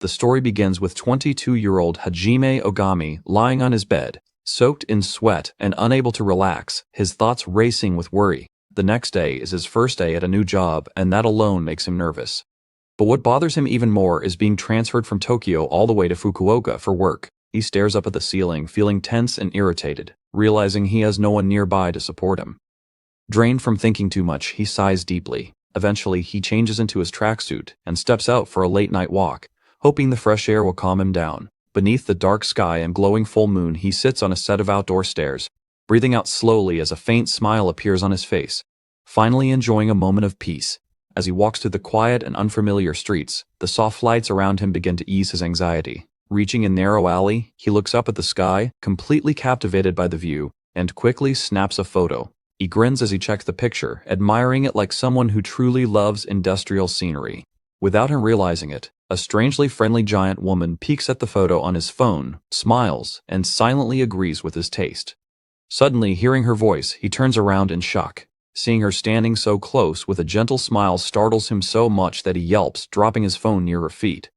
The story begins with 22-year-old Hajime Ogami lying on his bed, soaked in sweat and unable to relax, his thoughts racing with worry. The next day is his first day at a new job, and that alone makes him nervous. But what bothers him even more is being transferred from Tokyo all the way to Fukuoka for work. He stares up at the ceiling, feeling tense and irritated, realizing he has no one nearby to support him. Drained from thinking too much, he sighs deeply. Eventually, he changes into his tracksuit and steps out for a late-night walk, hoping the fresh air will calm him down. Beneath the dark sky and glowing full moon, he sits on a set of outdoor stairs, breathing out slowly as a faint smile appears on his face, finally enjoying a moment of peace. As he walks through the quiet and unfamiliar streets, the soft lights around him begin to ease his anxiety. Reaching a narrow alley, he looks up at the sky, completely captivated by the view, and quickly snaps a photo. He grins as he checks the picture, admiring it like someone who truly loves industrial scenery. Without him realizing it, a strangely friendly giant woman peeks at the photo on his phone, smiles, and silently agrees with his taste. Suddenly, hearing her voice, he turns around in shock. Seeing her standing so close with a gentle smile startles him so much that he yelps, dropping his phone near her feet.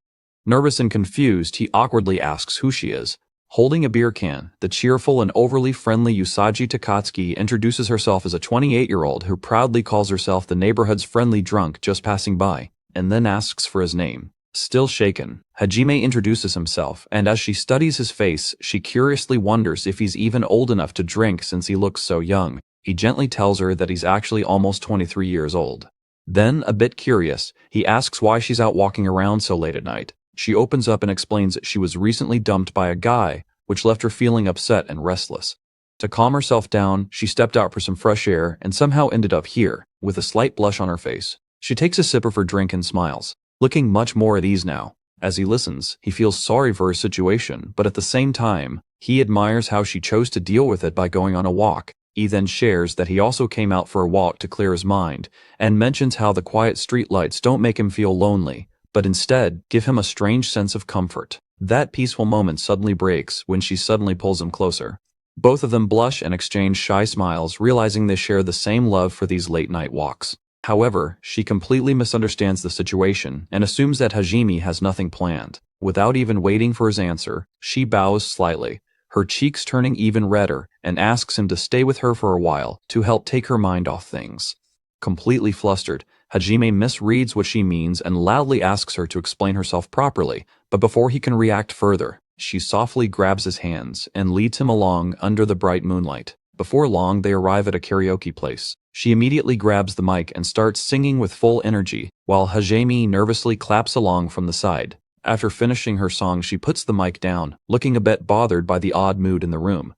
Nervous and confused, he awkwardly asks who she is. Holding a beer can, the cheerful and overly friendly Usagi Takatsuki introduces herself as a 28-year-old who proudly calls herself the neighborhood's friendly drunk just passing by, and then asks for his name. Still shaken, Hajime introduces himself, and as she studies his face, she curiously wonders if he's even old enough to drink since he looks so young. He gently tells her that he's actually almost 23 years old. Then, a bit curious, he asks why she's out walking around so late at night. She opens up and explains that she was recently dumped by a guy, which left her feeling upset and restless. To calm herself down, she stepped out for some fresh air and somehow ended up here, with a slight blush on her face. She takes a sip of her drink and smiles, looking much more at ease now. As he listens, he feels sorry for her situation, but at the same time, he admires how she chose to deal with it by going on a walk. He then shares that he also came out for a walk to clear his mind, and mentions how the quiet streetlights don't make him feel lonely, but instead give him a strange sense of comfort. That peaceful moment suddenly breaks when she suddenly pulls him closer. Both of them blush and exchange shy smiles, realizing they share the same love for these late-night walks. However, she completely misunderstands the situation and assumes that Hajime has nothing planned. Without even waiting for his answer, she bows slightly, her cheeks turning even redder, and asks him to stay with her for a while to help take her mind off things. Completely flustered, Hajime misreads what she means and loudly asks her to explain herself properly, but before he can react further, she softly grabs his hands and leads him along under the bright moonlight. Before long, they arrive at a karaoke place. She immediately grabs the mic and starts singing with full energy, while Hajime nervously claps along from the side. After finishing her song, she puts the mic down, looking a bit bothered by the odd mood in the room.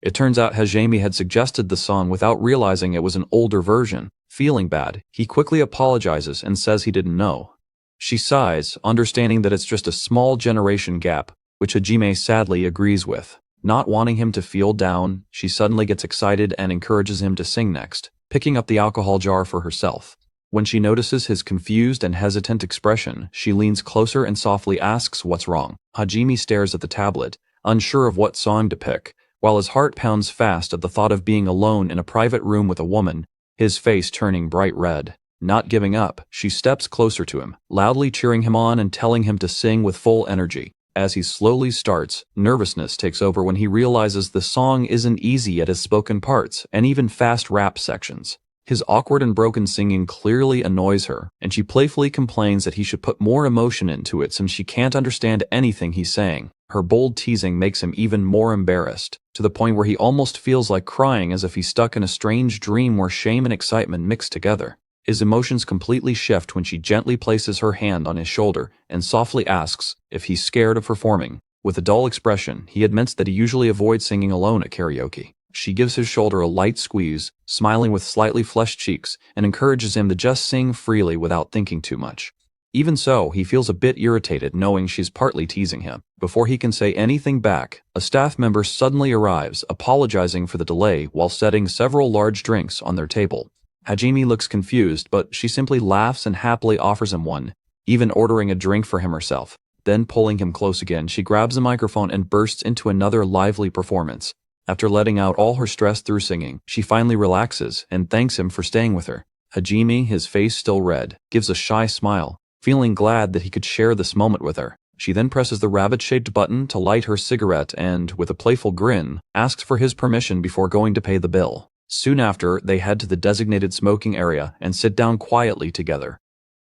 It turns out Hajime had suggested the song without realizing it was an older version. Feeling bad, he quickly apologizes and says he didn't know. She sighs, understanding that it's just a small generation gap, which Hajime sadly agrees with. Not wanting him to feel down, she suddenly gets excited and encourages him to sing next, picking up the alcohol jar for herself. When she notices his confused and hesitant expression, she leans closer and softly asks what's wrong. Hajime stares at the tablet, unsure of what song to pick, while his heart pounds fast at the thought of being alone in a private room with a woman, his face turning bright red. Not giving up, she steps closer to him, loudly cheering him on and telling him to sing with full energy. As he slowly starts, nervousness takes over when he realizes the song isn't easy at his spoken parts and even fast rap sections. His awkward and broken singing clearly annoys her, and she playfully complains that he should put more emotion into it since she can't understand anything he's saying. Her bold teasing makes him even more embarrassed, to the point where he almost feels like crying as if he's stuck in a strange dream where shame and excitement mix together. His emotions completely shift when she gently places her hand on his shoulder and softly asks if he's scared of performing. With a dull expression, he admits that he usually avoids singing alone at karaoke. She gives his shoulder a light squeeze, smiling with slightly flushed cheeks, and encourages him to just sing freely without thinking too much. Even so, he feels a bit irritated knowing she's partly teasing him. Before he can say anything back, a staff member suddenly arrives, apologizing for the delay while setting several large drinks on their table. Hajime looks confused, but she simply laughs and happily offers him one, even ordering a drink for him herself. Then, pulling him close again, she grabs a microphone and bursts into another lively performance. After letting out all her stress through singing, she finally relaxes and thanks him for staying with her. Hajime, his face still red, gives a shy smile, feeling glad that he could share this moment with her. She then presses the rabbit-shaped button to light her cigarette and, with a playful grin, asks for his permission before going to pay the bill. Soon after, they head to the designated smoking area and sit down quietly together.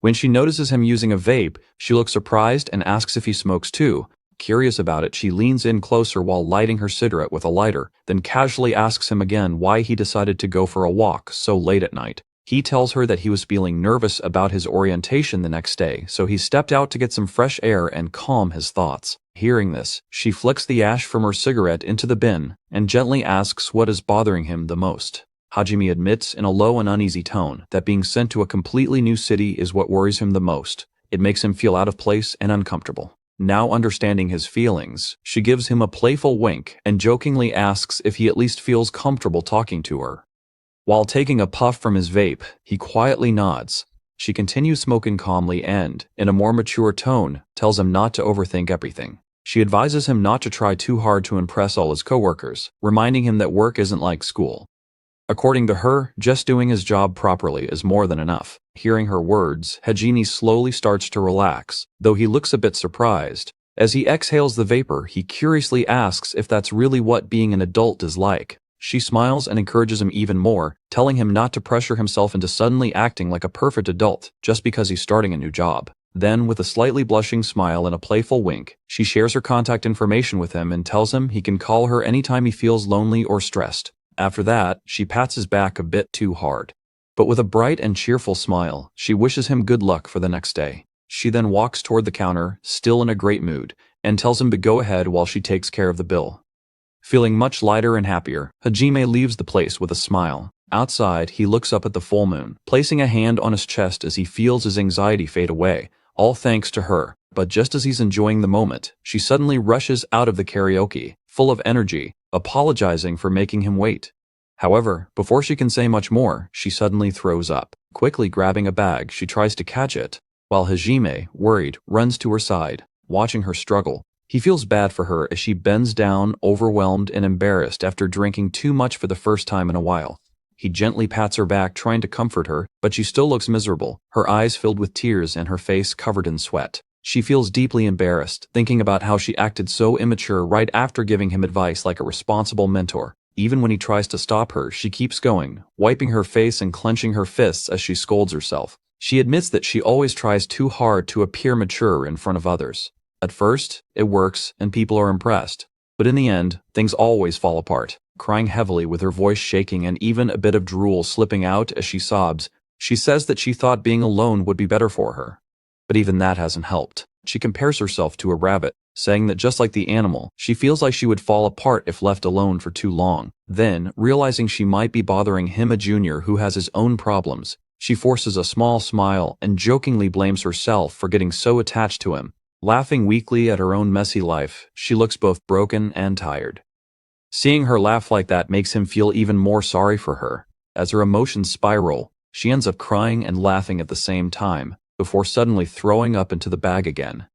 When she notices him using a vape, she looks surprised and asks if he smokes too. Curious about it, she leans in closer while lighting her cigarette with a lighter, then casually asks him again why he decided to go for a walk so late at night. He tells her that he was feeling nervous about his orientation the next day, so he stepped out to get some fresh air and calm his thoughts. Hearing this, she flicks the ash from her cigarette into the bin and gently asks what is bothering him the most. Hajime admits in a low and uneasy tone that being sent to a completely new city is what worries him the most. It makes him feel out of place and uncomfortable. Now understanding his feelings, she gives him a playful wink and jokingly asks if he at least feels comfortable talking to her. While taking a puff from his vape, he quietly nods. She continues smoking calmly and, in a more mature tone, tells him not to overthink everything. She advises him not to try too hard to impress all his coworkers, reminding him that work isn't like school. According to her, just doing his job properly is more than enough. Hearing her words, Hajime slowly starts to relax, though he looks a bit surprised. As he exhales the vapor, he curiously asks if that's really what being an adult is like. She smiles and encourages him even more, telling him not to pressure himself into suddenly acting like a perfect adult just because he's starting a new job. Then, with a slightly blushing smile and a playful wink, she shares her contact information with him and tells him he can call her anytime he feels lonely or stressed. After that, she pats his back a bit too hard. But with a bright and cheerful smile, she wishes him good luck for the next day. She then walks toward the counter, still in a great mood, and tells him to go ahead while she takes care of the bill. Feeling much lighter and happier, Hajime leaves the place with a smile. Outside, he looks up at the full moon, placing a hand on his chest as he feels his anxiety fade away, all thanks to her. But just as he's enjoying the moment, she suddenly rushes out of the karaoke, full of energy, apologizing for making him wait. However, before she can say much more, she suddenly throws up. Quickly grabbing a bag, she tries to catch it, while Hajime, worried, runs to her side. Watching her struggle, he feels bad for her as she bends down, overwhelmed and embarrassed after drinking too much for the first time in a while. He gently pats her back, trying to comfort her, but she still looks miserable, her eyes filled with tears and her face covered in sweat. She feels deeply embarrassed, thinking about how she acted so immature right after giving him advice like a responsible mentor. Even when he tries to stop her, she keeps going, wiping her face and clenching her fists as she scolds herself. She admits that she always tries too hard to appear mature in front of others. At first, it works and people are impressed. But in the end, things always fall apart. Crying heavily with her voice shaking and even a bit of drool slipping out as she sobs, she says that she thought being alone would be better for her. But even that hasn't helped. She compares herself to a rabbit, saying that just like the animal, she feels like she would fall apart if left alone for too long. Then, realizing she might be bothering him, a junior who has his own problems, she forces a small smile and jokingly blames herself for getting so attached to him. Laughing weakly at her own messy life, she looks both broken and tired. Seeing her laugh like that makes him feel even more sorry for her. As her emotions spiral, she ends up crying and laughing at the same time, before suddenly throwing up into the bag again.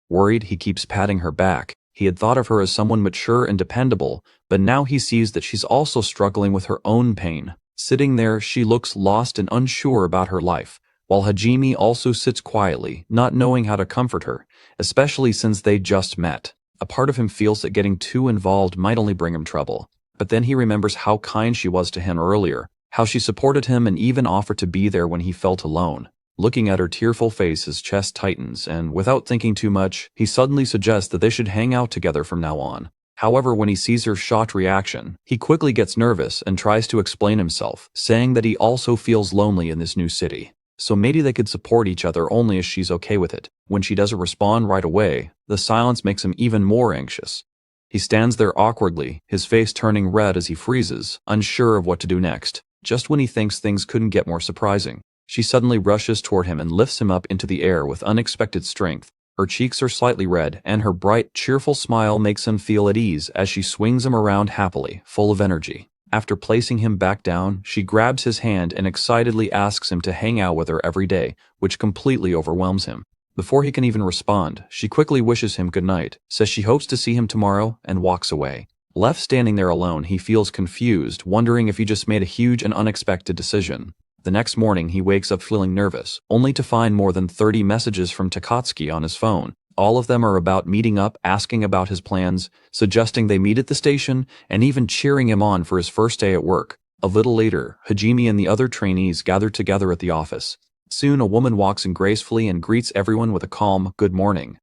Worried, he keeps patting her back. He had thought of her as someone mature and dependable, but now he sees that she's also struggling with her own pain. Sitting there, she looks lost and unsure about her life, while Hajime also sits quietly, not knowing how to comfort her, especially since they just met. A part of him feels that getting too involved might only bring him trouble. But then he remembers how kind she was to him earlier, how she supported him and even offered to be there when he felt alone. Looking at her tearful face, his chest tightens, and without thinking too much, he suddenly suggests that they should hang out together from now on. However, when he sees her shocked reaction, he quickly gets nervous and tries to explain himself, saying that he also feels lonely in this new city. So maybe they could support each other only if she's okay with it. When she doesn't respond right away, the silence makes him even more anxious. He stands there awkwardly, his face turning red as he freezes, unsure of what to do next. Just when he thinks things couldn't get more surprising, she suddenly rushes toward him and lifts him up into the air with unexpected strength. Her cheeks are slightly red, and her bright, cheerful smile makes him feel at ease as she swings him around happily, full of energy. After placing him back down, she grabs his hand and excitedly asks him to hang out with her every day, which completely overwhelms him. Before he can even respond, she quickly wishes him good night, says she hopes to see him tomorrow, and walks away. Left standing there alone, he feels confused, wondering if he just made a huge and unexpected decision. The next morning, he wakes up feeling nervous, only to find more than 30 messages from Takatsuki on his phone, All of them are about meeting up, asking about his plans, suggesting they meet at the station, and even cheering him on for his first day at work. A little later, Hajime and the other trainees gather together at the office. Soon, a woman walks in gracefully and greets everyone with a calm, "Good morning."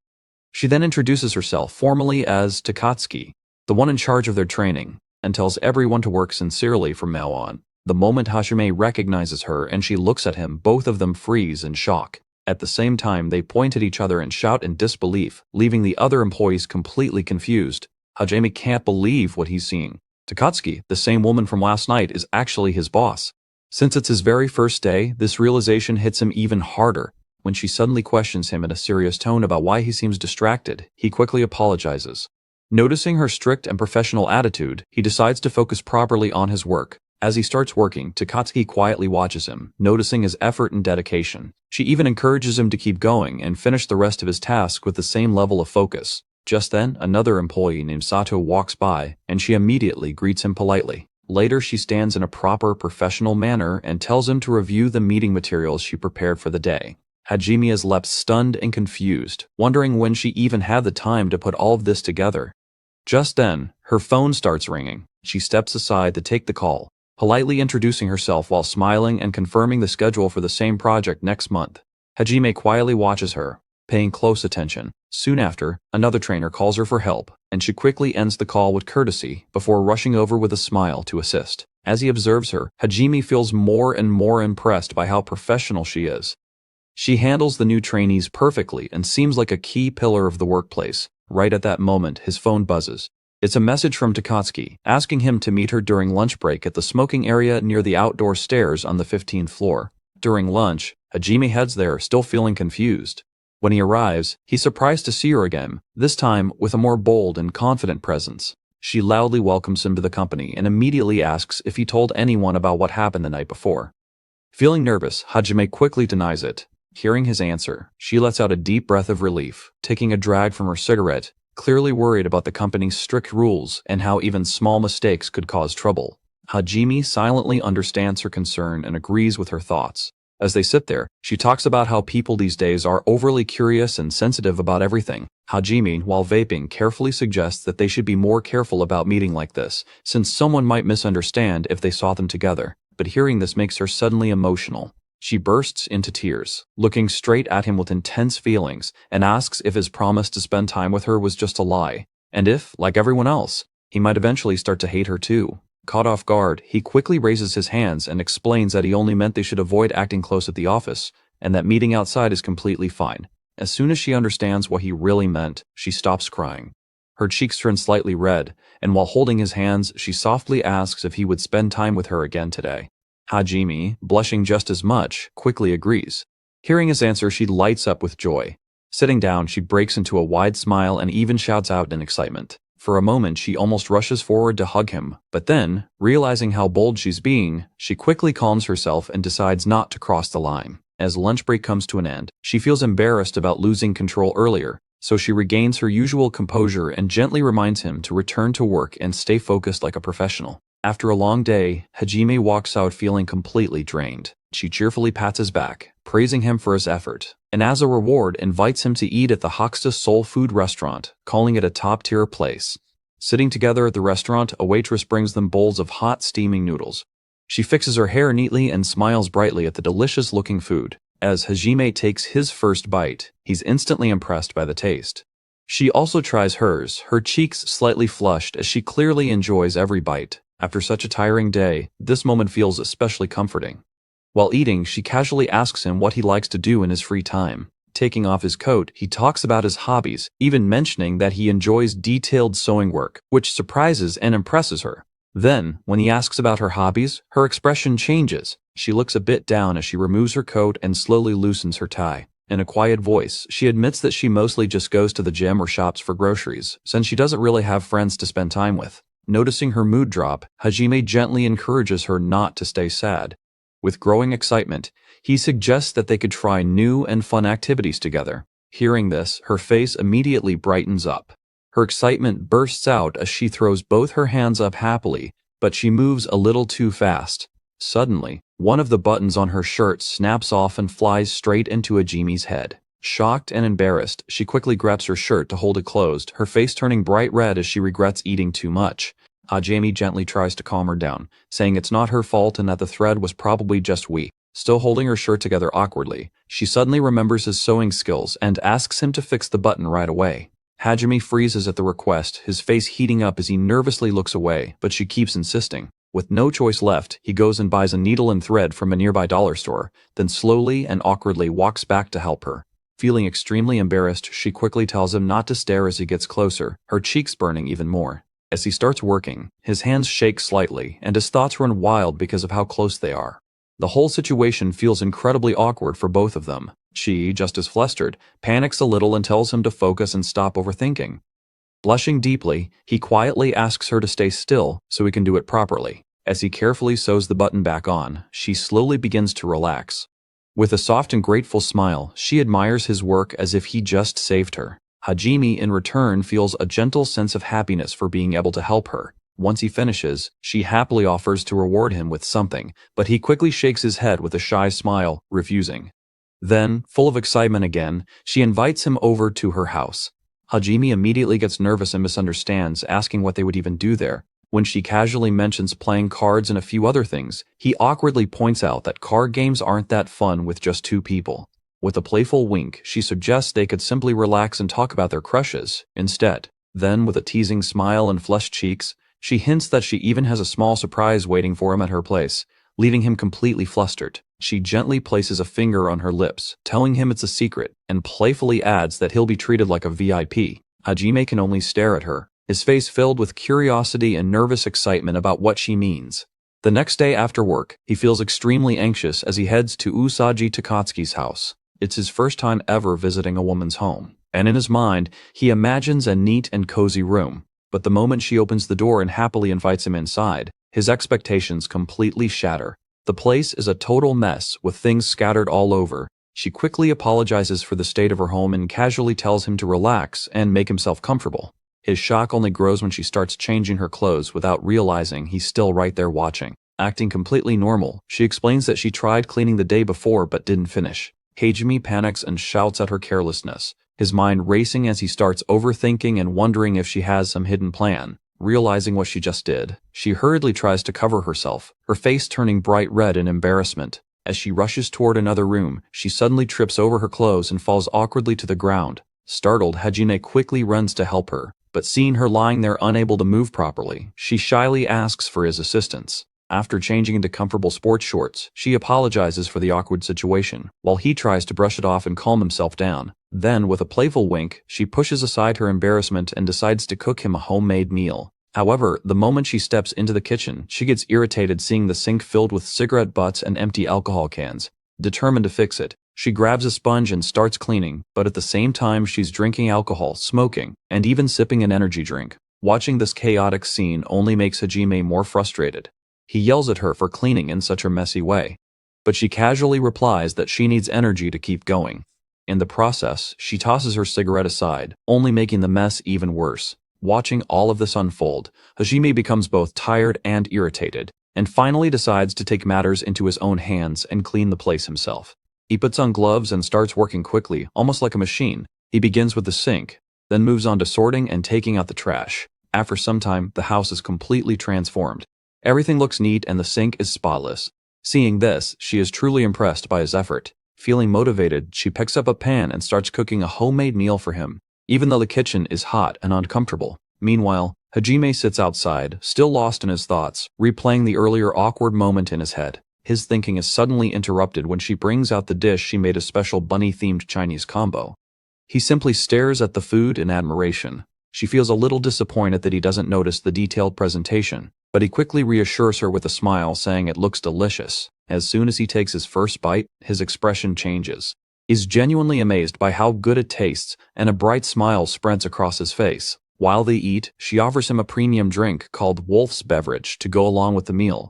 She then introduces herself formally as Takatsuki, the one in charge of their training, and tells everyone to work sincerely from now on. The moment Hajime recognizes her and she looks at him, both of them freeze in shock. At the same time, they point at each other and shout in disbelief, leaving the other employees completely confused. Hajime can't believe what he's seeing. Takatsuki, the same woman from last night, is actually his boss. Since it's his very first day, this realization hits him even harder. When she suddenly questions him in a serious tone about why he seems distracted, he quickly apologizes. Noticing her strict and professional attitude, he decides to focus properly on his work. As he starts working, Takatsuki quietly watches him, noticing his effort and dedication. She even encourages him to keep going and finish the rest of his task with the same level of focus. Just then, another employee named Sato walks by, and she immediately greets him politely. Later, she stands in a proper professional manner and tells him to review the meeting materials she prepared for the day. Hajime is left stunned and confused, wondering when she even had the time to put all of this together. Just then, her phone starts ringing. She steps aside to take the call, politely introducing herself while smiling and confirming the schedule for the same project next month. Hajime quietly watches her, paying close attention. Soon after, another trainer calls her for help, and she quickly ends the call with courtesy before rushing over with a smile to assist. As he observes her, Hajime feels more and more impressed by how professional she is. She handles the new trainees perfectly and seems like a key pillar of the workplace. Right at that moment, his phone buzzes. It's a message from Takatsuki, asking him to meet her during lunch break at the smoking area near the outdoor stairs on the 15th floor. During lunch, Hajime heads there, still feeling confused. When he arrives, he's surprised to see her again, this time with a more bold and confident presence. She loudly welcomes him to the company and immediately asks if he told anyone about what happened the night before. Feeling nervous, Hajime quickly denies it. Hearing his answer, she lets out a deep breath of relief, taking a drag from her cigarette, clearly worried about the company's strict rules and how even small mistakes could cause trouble. Hajime silently understands her concern and agrees with her thoughts. As they sit there, she talks about how people these days are overly curious and sensitive about everything. Hajime, while vaping, carefully suggests that they should be more careful about meeting like this, since someone might misunderstand if they saw them together. But hearing this makes her suddenly emotional. She bursts into tears, looking straight at him with intense feelings, and asks if his promise to spend time with her was just a lie, and if, like everyone else, he might eventually start to hate her too. Caught off guard, he quickly raises his hands and explains that he only meant they should avoid acting close at the office, and that meeting outside is completely fine. As soon as she understands what he really meant, she stops crying. Her cheeks turn slightly red, and while holding his hands, she softly asks if he would spend time with her again today. Hajime, blushing just as much, quickly agrees. Hearing his answer, she lights up with joy. Sitting down, she breaks into a wide smile and even shouts out in excitement. For a moment, she almost rushes forward to hug him, but then, realizing how bold she's being, she quickly calms herself and decides not to cross the line. As lunch break comes to an end, she feels embarrassed about losing control earlier, so she regains her usual composure and gently reminds him to return to work and stay focused like a professional. After a long day, Hajime walks out feeling completely drained. She cheerfully pats his back, praising him for his effort, and as a reward invites him to eat at the Hoxta Soul Food restaurant, calling it a top-tier place. Sitting together at the restaurant, a waitress brings them bowls of hot steaming noodles. She fixes her hair neatly and smiles brightly at the delicious-looking food. As Hajime takes his first bite, he's instantly impressed by the taste. She also tries hers, her cheeks slightly flushed as she clearly enjoys every bite. After such a tiring day, this moment feels especially comforting. While eating, she casually asks him what he likes to do in his free time. Taking off his coat, he talks about his hobbies, even mentioning that he enjoys detailed sewing work, which surprises and impresses her. Then, when he asks about her hobbies, her expression changes. She looks a bit down as she removes her coat and slowly loosens her tie. In a quiet voice, she admits that she mostly just goes to the gym or shops for groceries, since she doesn't really have friends to spend time with. Noticing her mood drop, Hajime gently encourages her not to stay sad. With growing excitement, he suggests that they could try new and fun activities together. Hearing this, her face immediately brightens up. Her excitement bursts out as she throws both her hands up happily, but she moves a little too fast. Suddenly, one of the buttons on her shirt snaps off and flies straight into Hajime's head. Shocked and embarrassed, she quickly grabs her shirt to hold it closed, her face turning bright red as she regrets eating too much. Hajime gently tries to calm her down, saying it's not her fault and that the thread was probably just weak. Still holding her shirt together awkwardly, she suddenly remembers his sewing skills and asks him to fix the button right away. Hajime freezes at the request, his face heating up as he nervously looks away, but she keeps insisting. With no choice left, he goes and buys a needle and thread from a nearby dollar store, then slowly and awkwardly walks back to help her. Feeling extremely embarrassed, she quickly tells him not to stare as he gets closer, her cheeks burning even more. As he starts working, his hands shake slightly, and his thoughts run wild because of how close they are. The whole situation feels incredibly awkward for both of them. She, just as flustered, panics a little and tells him to focus and stop overthinking. Blushing deeply, he quietly asks her to stay still so he can do it properly. As he carefully sews the button back on, she slowly begins to relax. With a soft and grateful smile, she admires his work as if he just saved her. Hajime, in return, feels a gentle sense of happiness for being able to help her. Once he finishes, she happily offers to reward him with something, but he quickly shakes his head with a shy smile, refusing. Then, full of excitement again, she invites him over to her house. Hajime immediately gets nervous and misunderstands, asking what they would even do there. When she casually mentions playing cards and a few other things, he awkwardly points out that card games aren't that fun with just two people. With a playful wink, she suggests they could simply relax and talk about their crushes instead. Then, with a teasing smile and flushed cheeks, she hints that she even has a small surprise waiting for him at her place, leaving him completely flustered. She gently places a finger on her lips, telling him it's a secret, and playfully adds that he'll be treated like a VIP. Hajime can only stare at her, his face filled with curiosity and nervous excitement about what she means. The next day after work, he feels extremely anxious as he heads to Usagi Takatsuki's house. It's his first time ever visiting a woman's home, and in his mind, he imagines a neat and cozy room. But the moment she opens the door and happily invites him inside, his expectations completely shatter. The place is a total mess with things scattered all over. She quickly apologizes for the state of her home and casually tells him to relax and make himself comfortable. His shock only grows when she starts changing her clothes without realizing he's still right there watching. Acting completely normal, she explains that she tried cleaning the day before but didn't finish. Hajime panics and shouts at her carelessness, his mind racing as he starts overthinking and wondering if she has some hidden plan. Realizing what she just did, she hurriedly tries to cover herself, her face turning bright red in embarrassment. As she rushes toward another room, she suddenly trips over her clothes and falls awkwardly to the ground. Startled, Hajime quickly runs to help her, but seeing her lying there unable to move properly, she shyly asks for his assistance. After changing into comfortable sports shorts, she apologizes for the awkward situation, while he tries to brush it off and calm himself down. Then, with a playful wink, she pushes aside her embarrassment and decides to cook him a homemade meal. However, the moment she steps into the kitchen, she gets irritated seeing the sink filled with cigarette butts and empty alcohol cans. Determined to fix it, she grabs a sponge and starts cleaning, but at the same time she's drinking alcohol, smoking, and even sipping an energy drink. Watching this chaotic scene only makes Hajime more frustrated. He yells at her for cleaning in such a messy way, but she casually replies that she needs energy to keep going. In the process, she tosses her cigarette aside, only making the mess even worse. Watching all of this unfold, Hajime becomes both tired and irritated, and finally decides to take matters into his own hands and clean the place himself. He puts on gloves and starts working quickly, almost like a machine. He begins with the sink, then moves on to sorting and taking out the trash. After some time, the house is completely transformed. Everything looks neat and the sink is spotless. Seeing this, she is truly impressed by his effort. Feeling motivated, she picks up a pan and starts cooking a homemade meal for him, even though the kitchen is hot and uncomfortable. Meanwhile, Hajime sits outside, still lost in his thoughts, replaying the earlier awkward moment in his head. His thinking is suddenly interrupted when she brings out the dish she made, a special bunny-themed Chinese combo. He simply stares at the food in admiration. She feels a little disappointed that he doesn't notice the detailed presentation, but he quickly reassures her with a smile, saying it looks delicious. As soon as he takes his first bite, his expression changes. He's genuinely amazed by how good it tastes, and a bright smile spreads across his face. While they eat, she offers him a premium drink called Wolf's Beverage to go along with the meal.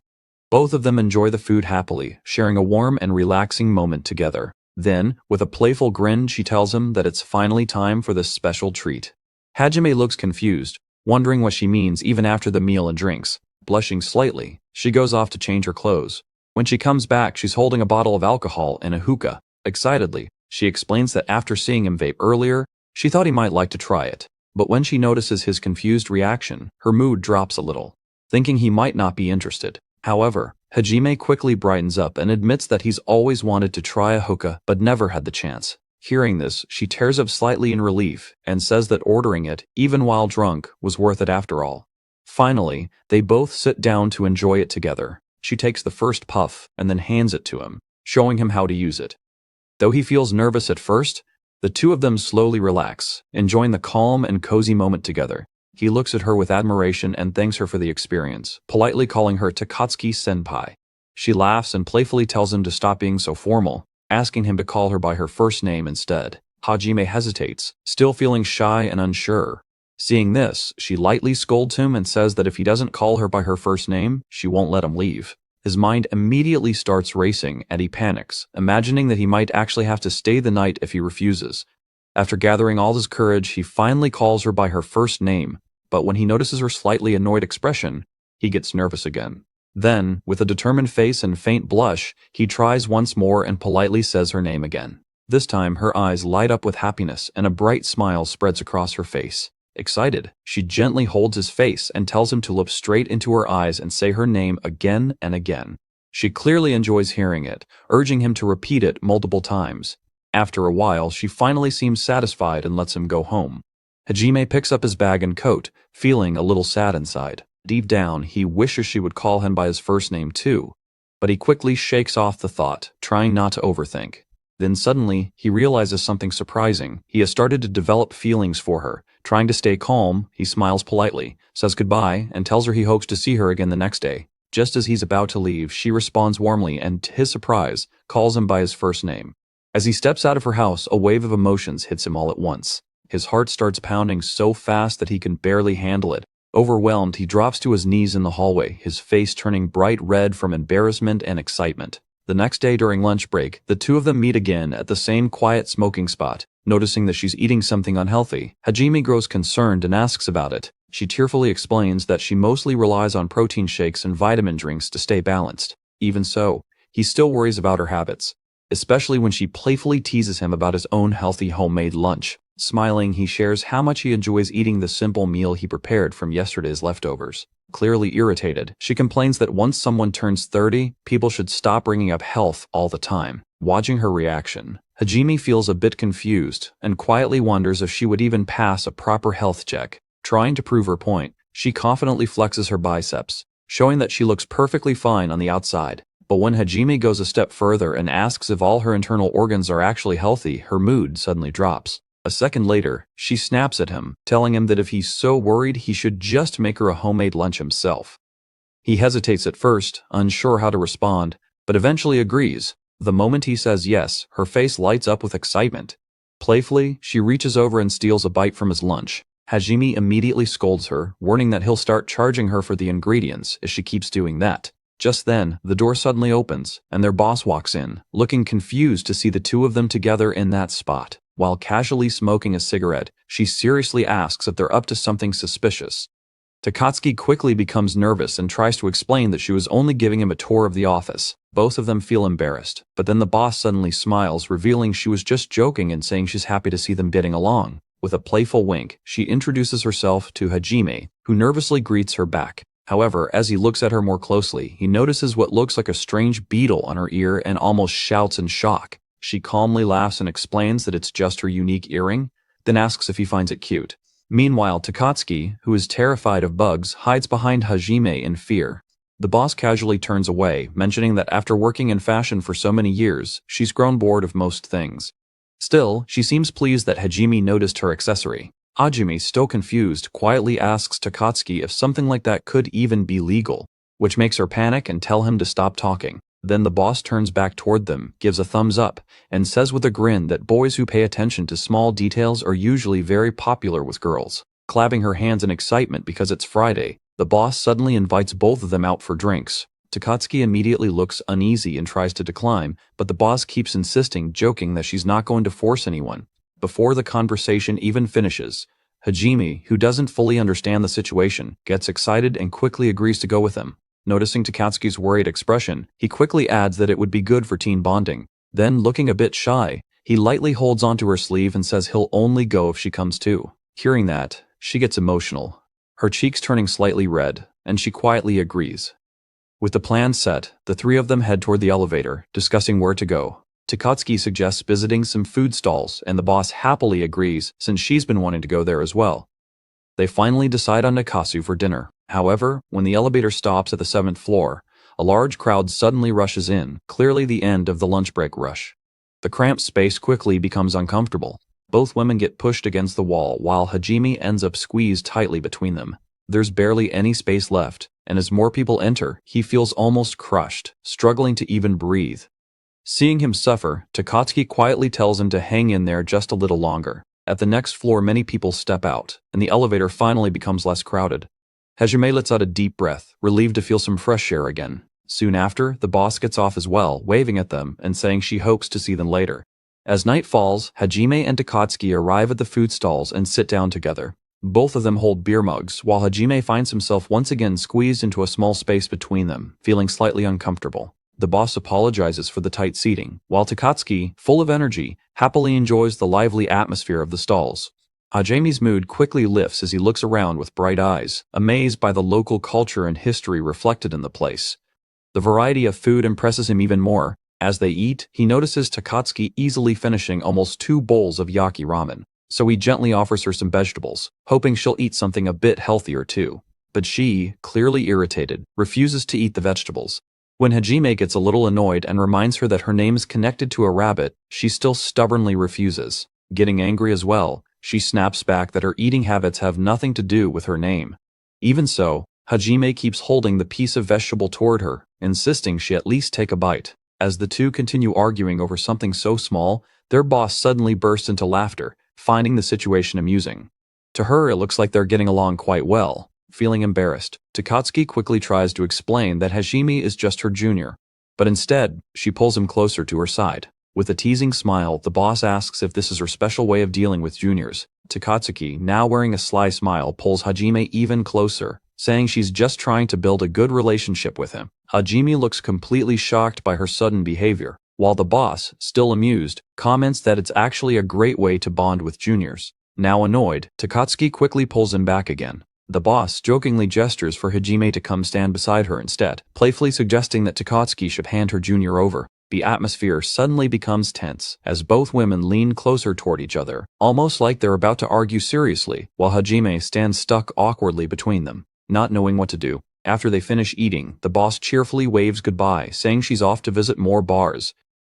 Both of them enjoy the food happily, sharing a warm and relaxing moment together. Then, with a playful grin, she tells him that it's finally time for this special treat. Hajime looks confused, wondering what she means even after the meal and drinks. Blushing slightly, she goes off to change her clothes. When she comes back, she's holding a bottle of alcohol and a hookah. Excitedly, She explains that after seeing him vape earlier, she thought he might like to try it. But when she notices his confused reaction, her mood drops a little, thinking he might not be interested. However, Hajime quickly brightens up and admits that he's always wanted to try a hookah but never had the chance. Hearing this, she tears up slightly in relief and says that ordering it, even while drunk, was worth it after all. Finally, they both sit down to enjoy it together. She takes the first puff and then hands it to him, showing him how to use it. Though he feels nervous at first, the two of them slowly relax, enjoying the calm and cozy moment together. He looks at her with admiration and thanks her for the experience, politely calling her Takatsuki-senpai. She laughs and playfully tells him to stop being so formal, asking him to call her by her first name instead. Hajime hesitates, still feeling shy and unsure. Seeing this, she lightly scolds him and says that if he doesn't call her by her first name, she won't let him leave. His mind immediately starts racing and he panics, imagining that he might actually have to stay the night if he refuses. After gathering all his courage, he finally calls her by her first name, but when he notices her slightly annoyed expression, he gets nervous again. Then, with a determined face and faint blush, he tries once more and politely says her name again. This time, her eyes light up with happiness and a bright smile spreads across her face. Excited, she gently holds his face and tells him to look straight into her eyes and say her name again and again. She clearly enjoys hearing it, urging him to repeat it multiple times. After a while, she finally seems satisfied and lets him go home. Hajime picks up his bag and coat, feeling a little sad inside. Deep down, he wishes she would call him by his first name too, but he quickly shakes off the thought, trying not to overthink. Then suddenly, he realizes something surprising. He has started to develop feelings for her. Trying to stay calm, he smiles politely, says goodbye, and tells her he hopes to see her again the next day. Just as he's about to leave, she responds warmly and, to his surprise, calls him by his first name. As he steps out of her house, a wave of emotions hits him all at once. His heart starts pounding so fast that he can barely handle it. Overwhelmed, he drops to his knees in the hallway, his face turning bright red from embarrassment and excitement. The next day during lunch break, the two of them meet again at the same quiet smoking spot. Noticing that she's eating something unhealthy, Hajime grows concerned and asks about it. She tearfully explains that she mostly relies on protein shakes and vitamin drinks to stay balanced. Even so, he still worries about her habits, especially when she playfully teases him about his own healthy homemade lunch. Smiling, he shares how much he enjoys eating the simple meal he prepared from yesterday's leftovers. Clearly irritated, she complains that once someone turns 30, people should stop bringing up health all the time. Watching her reaction, Hajime feels a bit confused and quietly wonders if she would even pass a proper health check. Trying to prove her point, she confidently flexes her biceps, showing that she looks perfectly fine on the outside. But when Hajime goes a step further and asks if all her internal organs are actually healthy, her mood suddenly drops. A second later, she snaps at him, telling him that if he's so worried, he should just make her a homemade lunch himself. He hesitates at first, unsure how to respond, but eventually agrees. The moment he says yes, her face lights up with excitement. Playfully, she reaches over and steals a bite from his lunch. Hajime immediately scolds her, warning that he'll start charging her for the ingredients if she keeps doing that. Just then, the door suddenly opens, and their boss walks in, looking confused to see the two of them together in that spot. While casually smoking a cigarette, she seriously asks if they're up to something suspicious. Takatsuki quickly becomes nervous and tries to explain that she was only giving him a tour of the office. Both of them feel embarrassed, but then the boss suddenly smiles, revealing she was just joking and saying she's happy to see them getting along. With a playful wink, she introduces herself to Hajime, who nervously greets her back. However, as he looks at her more closely, he notices what looks like a strange beetle on her ear and almost shouts in shock. She calmly laughs and explains that it's just her unique earring, then asks if he finds it cute. Meanwhile, Takatsuki, who is terrified of bugs, hides behind Hajime in fear. The boss casually turns away, mentioning that after working in fashion for so many years, she's grown bored of most things. Still, she seems pleased that Hajime noticed her accessory. Hajime, still confused, quietly asks Takatsuki if something like that could even be legal, which makes her panic and tell him to stop talking. Then the boss turns back toward them, gives a thumbs up, and says with a grin that boys who pay attention to small details are usually very popular with girls. Clapping her hands in excitement because it's Friday, the boss suddenly invites both of them out for drinks. Takatsuki immediately looks uneasy and tries to decline, but the boss keeps insisting, joking that she's not going to force anyone. Before the conversation even finishes, Hajime, who doesn't fully understand the situation, gets excited and quickly agrees to go with him. Noticing Takatsuki's worried expression, he quickly adds that it would be good for teen bonding. Then, looking a bit shy, he He lightly holds onto her sleeve and says he'll only go if she comes too. Hearing that, she gets emotional, her cheeks turning slightly red, and she quietly agrees. With the plan set, the three of them head toward the elevator, discussing where to go. Takatsuki suggests visiting some food stalls, and the boss happily agrees since she's been wanting to go there as well. They finally decide on Nakasu for dinner. However, when the elevator stops at the 7th floor, a large crowd suddenly rushes in, clearly the end of the lunch break rush. The cramped space quickly becomes uncomfortable. Both women get pushed against the wall while Hajime ends up squeezed tightly between them. There's barely any space left, and as more people enter, he feels almost crushed, struggling to even breathe. Seeing him suffer, Takatsuki quietly tells him to hang in there just a little longer. At the next floor, many people step out, and the elevator finally becomes less crowded. Hajime lets out a deep breath, relieved to feel some fresh air again. Soon after, the boss gets off as well, waving at them and saying she hopes to see them later. As night falls, Hajime and Takatsuki arrive at the food stalls and sit down together. Both of them hold beer mugs, while Hajime finds himself once again squeezed into a small space between them, feeling slightly uncomfortable. The boss apologizes for the tight seating, while Takatsuki, full of energy, happily enjoys the lively atmosphere of the stalls. Hajime's mood quickly lifts as he looks around with bright eyes, amazed by the local culture and history reflected in the place. The variety of food impresses him even more. As they eat, he notices Takatsuki easily finishing almost 2 bowls of yaki ramen, so he gently offers her some vegetables, hoping she'll eat something a bit healthier too. But she, clearly irritated, refuses to eat the vegetables. When Hajime gets a little annoyed and reminds her that her name is connected to a rabbit, she still stubbornly refuses. Getting angry as well, she snaps back that her eating habits have nothing to do with her name. Even so, Hajime keeps holding the piece of vegetable toward her, insisting she at least take a bite. As the two continue arguing over something so small, their boss suddenly bursts into laughter, finding the situation amusing. To her, it looks like they're getting along quite well. Feeling embarrassed, Takatsuki quickly tries to explain that Hajime is just her junior, but instead, she pulls him closer to her side. With a teasing smile, the boss asks if this is her special way of dealing with juniors. Takatsuki, now wearing a sly smile, pulls Hajime even closer, saying she's just trying to build a good relationship with him. Hajime looks completely shocked by her sudden behavior, while the boss, still amused, comments that it's actually a great way to bond with juniors. Now annoyed, Takatsuki quickly pulls him back again. The boss jokingly gestures for Hajime to come stand beside her instead, playfully suggesting that Takatsuki should hand her junior over. The atmosphere suddenly becomes tense, as both women lean closer toward each other, almost like they're about to argue seriously, while Hajime stands stuck awkwardly between them, not knowing what to do. After they finish eating, the boss cheerfully waves goodbye, saying she's off to visit more bars.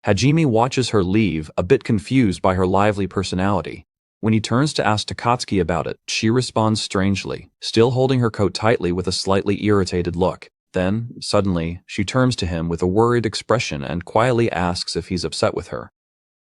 Hajime watches her leave, a bit confused by her lively personality. When he turns to ask Takatsuki about it, she responds strangely, still holding her coat tightly with a slightly irritated look. Then, suddenly, she turns to him with a worried expression and quietly asks if he's upset with her.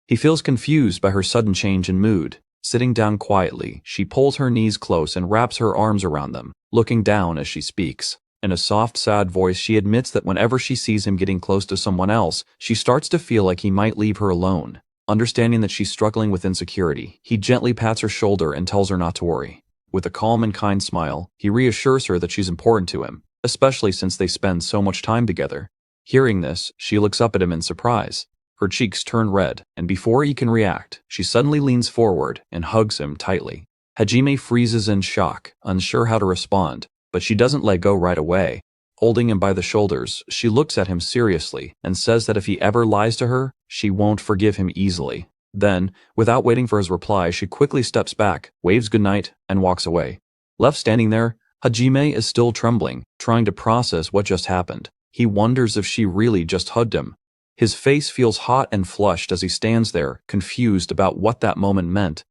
He feels confused by her sudden change in mood. Sitting down quietly, she pulls her knees close and wraps her arms around them, looking down as she speaks. In a soft, sad voice, she admits that whenever she sees him getting close to someone else, she starts to feel like he might leave her alone. Understanding that she's struggling with insecurity, he gently pats her shoulder and tells her not to worry. With a calm and kind smile, he reassures her that she's important to him, especially since they spend so much time together. Hearing this, she looks up at him in surprise. Her cheeks turn red, and before he can react, she suddenly leans forward and hugs him tightly. Hajime freezes in shock, unsure how to respond, but she doesn't let go right away. Holding him by the shoulders, she looks at him seriously and says that if he ever lies to her, she won't forgive him easily. Then, without waiting for his reply, she quickly steps back, waves goodnight, and walks away. Left standing there, Hajime is still trembling, trying to process what just happened. He wonders if she really just hugged him. His face feels hot and flushed as he stands there, confused about what that moment meant.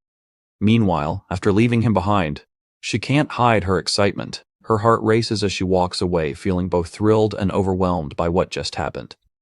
Meanwhile, after leaving him behind, she can't hide her excitement. Her heart races as she walks away, feeling both thrilled and overwhelmed by what just happened.